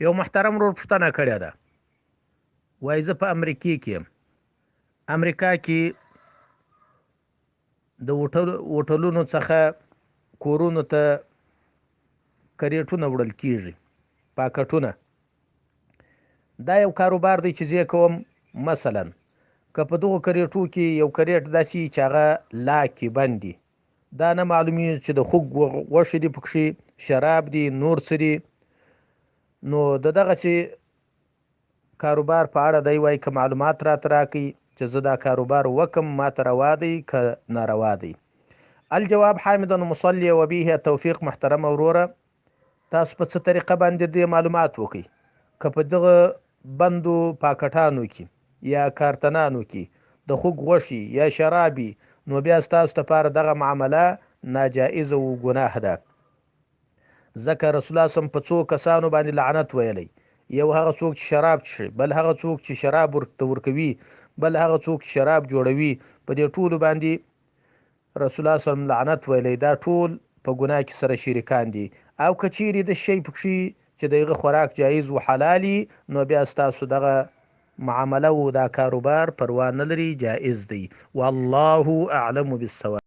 یو محترم ورور پوښتنه کړې ده، وایي زه په امریکا کې یم. امریکا کې د هوټلونو څخه کورونو ته کریټونه وړل کیږي، پاکټونه. دا یو کاروبار دی چې زه کوم. مثلا که په دغو کریټو کې یو کریټ داسې چې هغه لاک کې بند دي، دا نه معلومیږي چې د خوږ غوښې دي پکښې، شراب دي، نور څه دي. نو د دغسې کاروبار په اړه دی وایي که معلومات راته راکړي چې زه دا کاروبار وکم، ماته روا دی که ناروا دی. الجواب حامدا مصلي وبه التوفیق. محترمه وروره، تاسو په څه طریقه باندې د معلومات وکړئ؟ که په دغه بندو پاکټانو کې یا کارتنانو کې د خوږ غوښې یا شرابي، نو بیا ستاسو لپاره دغه معامله ناجایزه او ګناه ده. ځکه رسول الله صم په څو کسانو باندې لعنت ویلی. یو هغه څوک چې شراب څښي، بل هغه څوک چې شراب ورته ورکوي، بل هغه څوک چې شراب جوړوي. په دې ټولو باندې رسول الله صم لعنت ویلی. دا ټول په ګناه کې سره شریکان دي. او که چیرې د شی پکښې چې دغه خوراک جایز و حلالي، نو بیا ستاسو دغه معامله او دا کاروبار پروا نه لري، جایز دی. والله اعلم بالصواب.